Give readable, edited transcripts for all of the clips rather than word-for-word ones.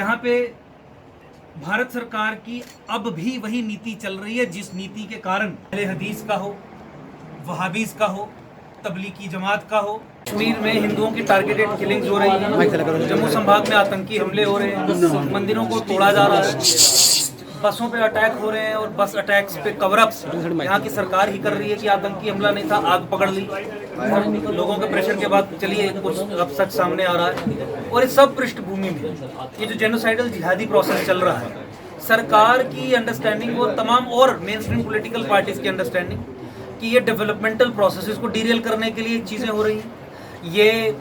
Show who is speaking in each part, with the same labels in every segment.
Speaker 1: यहाँ पे भारत सरकार की अब भी वही नीति चल रही है जिस नीति के कारण अहले हदीस का हो, वहाबीज का हो, तबलीगी जमात का हो, कश्मीर में हिंदुओं की टारगेटेड किलिंग्स हो रही हैं, जम्मू संभाग में आतंकी हमले हो रहे हैं, मंदिरों को तोड़ा जा रहा है, बसों पे अटैक हो रहे हैं और बस अटैक्स पे कवर अप यहाँ की सरकार ही कर रही है कि आतंकी हमला नहीं था, आग पकड़ ली। लोगों के प्रेशर के बाद चलिए कुछ अब सच सामने आ रहा है। और इस सब पृष्ठभूमि में ये जो जेनोसाइडल जिहादी प्रोसेस चल रहा है, सरकार की अंडरस्टैंडिंग और तमाम और मेन स्ट्रीम पोलिटिकल पार्टीज की अंडरस्टैंडिंग कि ये डेवलपमेंटल प्रोसेस को डीरेल करने के लिए चीज़ें हो रही हैं, ये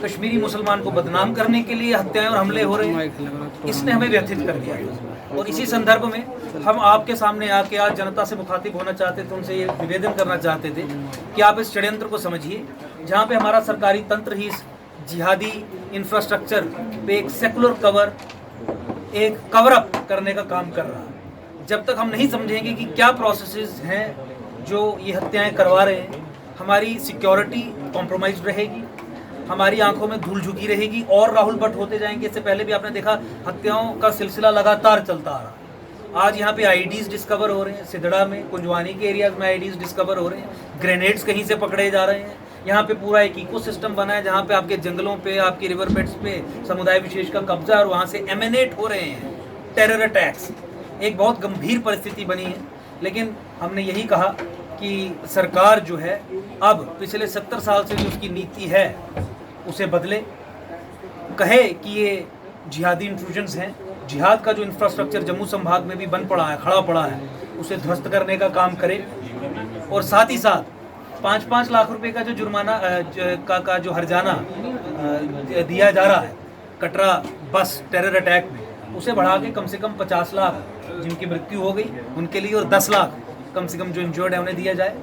Speaker 1: कश्मीरी मुसलमान को बदनाम करने के लिए हत्याएं और हमले हो रहे हैं, इसने हमें व्यथित कर दिया। और इसी संदर्भ में हम आपके सामने आके आज जनता से मुखातिब होना चाहते थे, उनसे ये निवेदन करना चाहते थे कि आप इस षड्यंत्र को समझिए जहाँ पे हमारा सरकारी तंत्र ही जिहादी इंफ्रास्ट्रक्चर पे एक सेकुलर कवर, एक कवर अप करने का काम कर रहा है। जब तक हम नहीं समझेंगे कि क्या प्रोसेसेस हैं जो ये हत्याएं करवा रहे हैं, हमारी सिक्योरिटी कॉम्प्रोमाइज रहेगी, हमारी आंखों में धूल झुकी रहेगी और राहुल भट्ट होते जाएंगे। इससे पहले भी आपने देखा हत्याओं का सिलसिला लगातार चलता आ रहा। आज यहाँ पे आईडीज डिस्कवर हो रहे हैं, सिदड़ा में कुंजवानी के एरियाज में आईडीज डिस्कवर हो रहे हैं, ग्रेनेड्स कहीं से पकड़े जा रहे हैं। यहाँ पे पूरा एक इकोसिस्टम बना है जहाँ पे आपके जंगलों पे, आपके रिवर बेड्स पे समुदाय विशेष का कब्जा और वहाँ से एमिनेट हो रहे हैं टेरर अटैक्स। एक बहुत गंभीर परिस्थिति बनी है, लेकिन हमने यही कहा कि सरकार जो है अब पिछले 70 साल से जो उसकी नीति है उसे बदले, कहे कि ये जिहादी इंट्रूजन्स हैं, जिहाद का जो इंफ्रास्ट्रक्चर जम्मू संभाग में भी बन पड़ा है, खड़ा पड़ा है, उसे ध्वस्त करने का काम करे। और साथ ही साथ 5-5 लाख रुपए का जो जुर्माना का जो हर्जाना दिया जा रहा है कटरा बस टेरर अटैक में, उसे बढ़ा के कम से कम 50 लाख जिनकी मृत्यु हो गई उनके लिए और 10 लाख कम से कम जो इंजर्ड है उन्हें दिया जाए।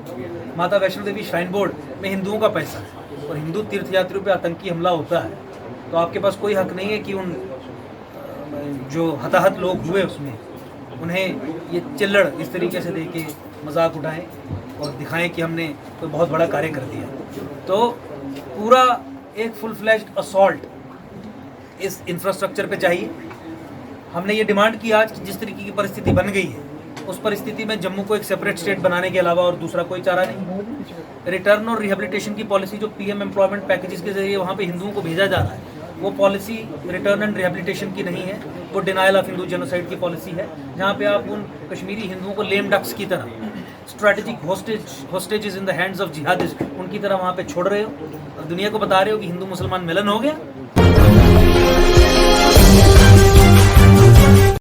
Speaker 1: माता वैष्णो देवी श्राइन बोर्ड में हिंदुओं का पैसा है और हिंदू तीर्थयात्रियों पे आतंकी हमला होता है तो आपके पास कोई हक नहीं है कि उन जो हताहत लोग हुए उसमें उन्हें ये चिल्लड़ इस तरीके से देके मजाक उठाएं और दिखाएं कि हमने कोई बहुत बड़ा कार्य कर दिया। तो पूरा एक फुल फ्लैश्ड असॉल्ट इस इंफ्रास्ट्रक्चर पे चाहिए। हमने ये डिमांड की आज कि जिस तरीके की परिस्थिति बन गई है उस परिस्थिति में जम्मू को एक सेपरेट स्टेट बनाने के अलावा और दूसरा कोई चारा नहीं। रिटर्न और रिहेबिलिटेशन की पॉलिसी जो पीएम एम्प्लॉयमेंट पैकेजेस के जरिए वहाँ पे हिंदुओं को भेजा जा रहा है, वो पॉलिसी रिटर्न एंड रिहेबिलिटेशन की नहीं है, वो डिनायल ऑफ हिंदू जेनोसाइड की पॉलिसी है, जहाँ पे आप उन कश्मीरी हिंदुओं को लेम डक्स की तरह, strategic hostages in the hands of jihadist, उनकी तरह वहाँ पे छोड़ रहे हो और दुनिया को बता रहे हो कि हिंदू मुसलमान मिलन हो गया।